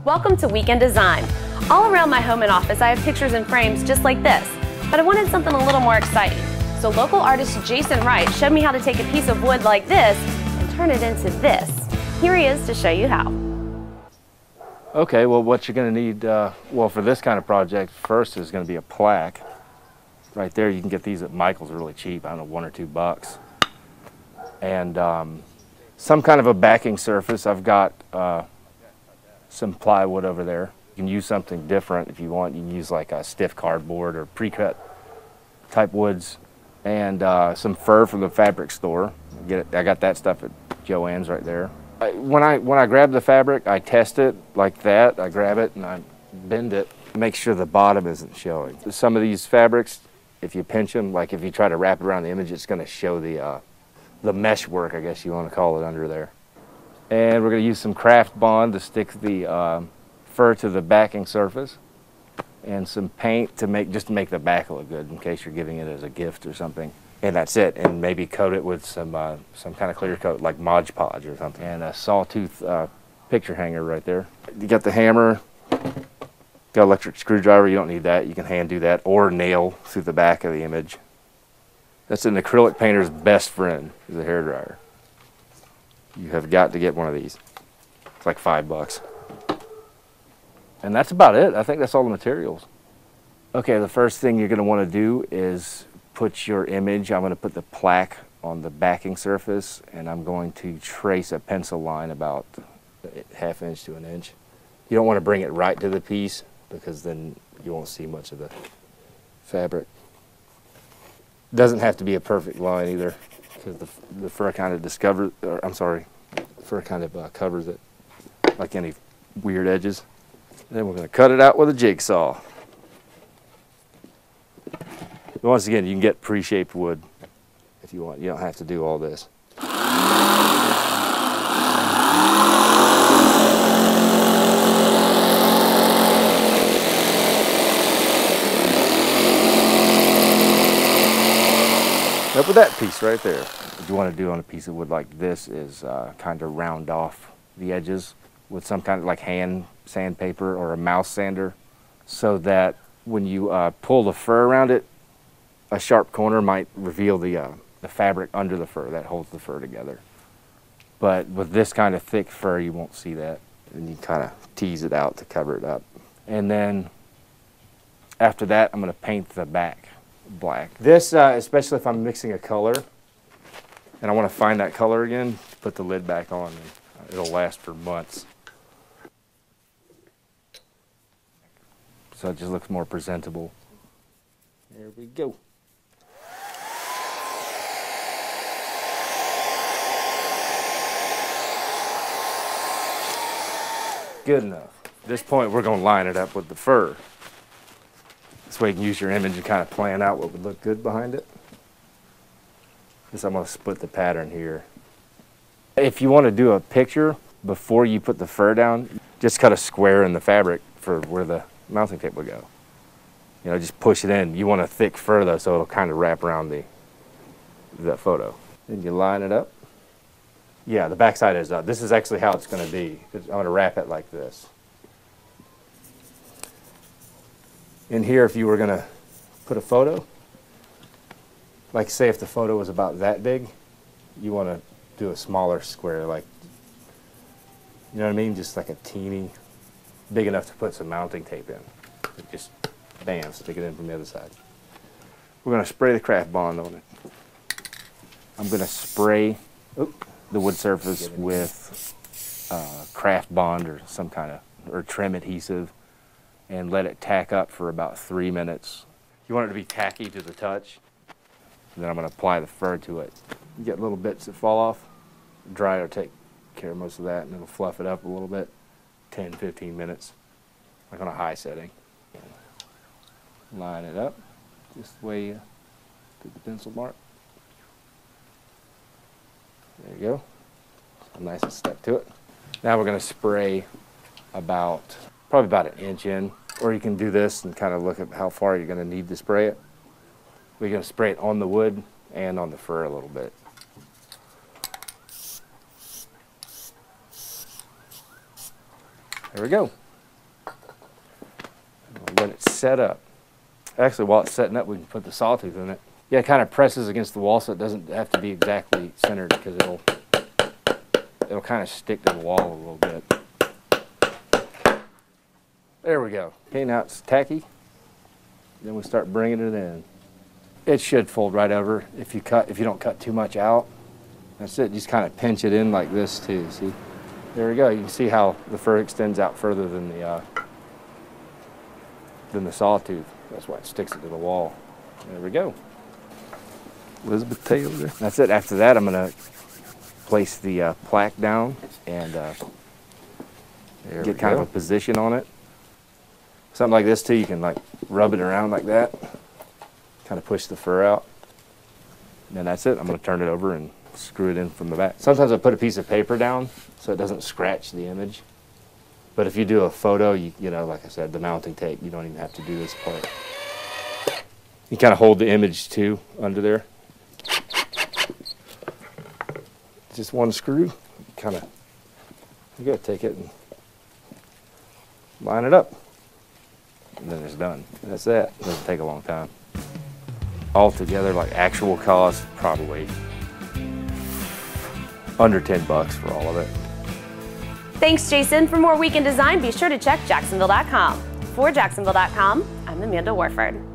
Welcome to Weekend Design. All around my home and office I have pictures and frames just like this, but I wanted something a little more exciting. So local artist Jason Wright showed me how to take a piece of wood like this and turn it into this. Here he is to show you how. Okay, well what you're going to need, well for this kind of project, first is going to be a plaque. Right there, you can get these at Michael's really cheap, I don't know, $1 or $2. And some kind of a backing surface. I've got some plywood over there. You can use something different if you want. You can use like a stiff cardboard or pre-cut type woods, and some fur from the fabric store. I got that stuff at Joann's right there. When I grab the fabric, I test it like that. I grab it and I bend it, make sure the bottom isn't showing. Some of these fabrics, if you pinch them, like if you try to wrap it around the image, it's going to show the mesh work, I guess you want to call it, under there. And we're going to use some craft bond to stick the fur to the backing surface, and some paint to make the back look good in case you're giving it as a gift or something. And that's it. And maybe coat it with some kind of clear coat like Mod Podge or something. And a sawtooth picture hanger right there. You got the hammer, got electric screwdriver. You don't need that. You can hand do that, or nail through the back of the image. That's an acrylic painter's best friend, is a hairdryer. You have got to get one of these. It's like $5. And that's about it. I think that's all the materials. Okay, the first thing you're going to want to do is put your image. I'm going to put the plaque on the backing surface, and I'm going to trace a pencil line about ½ inch to an inch. You don't want to bring it right to the piece because then you won't see much of the fabric. Doesn't have to be a perfect line either, because the fur kind of covers it, like any weird edges. Then we're going to cut it out with a jigsaw. Once again, you can get pre-shaped wood if you want. You don't have to do all this. Up with that piece right there. What you want to do on a piece of wood like this is kind of round off the edges with some kind of like hand sandpaper or a mouse sander, so that when you pull the fur around it, a sharp corner might reveal the fabric under the fur that holds the fur together. But with this kind of thick fur, you won't see that, and you kind of tease it out to cover it up. And then after that, I'm going to paint the back black. This, especially if I'm mixing a color and I want to find that color again, put the lid back on and it'll last for months. So it just looks more presentable. There we go. Good enough. At this point, we're going to line it up with the fur. This way you can use your image and kind of plan out what would look good behind it. This, I'm going to split the pattern here. If you want to do a picture before you put the fur down, just cut a square in the fabric for where the mounting tape will go. You know, just push it in. You want a thick fur though, so it'll kind of wrap around the photo. Then you line it up. Yeah, the back side is up. This is actually how it's going to be. I'm going to wrap it like this. In here, if you were going to put a photo, like say if the photo was about that big, you want to do a smaller square, like, you know what I mean? Just like a teeny, big enough to put some mounting tape in. Just, bam, stick it in from the other side. We're going to spray the craft bond on it. I'm going to spray the wood surface with craft bond or some kind of, or trim adhesive, and let it tack up for about 3 minutes. You want it to be tacky to the touch. And then I'm going to apply the fur to it. You get little bits that fall off. Dry will take care of most of that, and it'll fluff it up a little bit. 10, 15 minutes, like on a high setting. Line it up just the way you did the pencil mark. There you go. Nice and stuck to it. Now we're going to spray probably about 1 inch in, or you can do this and kind of look at how far you're going to need to spray it. We're going to spray it on the wood and on the fur a little bit. There we go. when it's set up, actually while it's setting up, we can put the sawtooth in it. Yeah, it kind of presses against the wall so it doesn't have to be exactly centered, because it'll kind of stick to the wall a little bit. There we go. Okay, now it's tacky. Then we start bringing it in. It should fold right over if you don't cut too much out. That's it. Just kind of pinch it in like this too. See? There we go. You can see how the fur extends out further than the sawtooth. That's why it sticks it to the wall. There we go. Elizabeth Taylor there. That's it. After that, I'm going to place the plaque down and get kind of a position on it. Something like this too, you can like rub it around like that, kind of push the fur out. And then that's it. I'm going to turn it over and screw it in from the back. Sometimes I put a piece of paper down so it doesn't scratch the image. But if you do a photo, you know, like I said, the mounting tape, you don't even have to do this part. You kind of hold the image too under there. Just one screw, kind of, you gotta take it and line it up. And then it's done. That's that. It doesn't take a long time. Altogether, like actual cost, probably under 10 bucks for all of it. Thanks, Jason. For more weekend design, be sure to check Jacksonville.com. For Jacksonville.com, I'm Amanda Warford.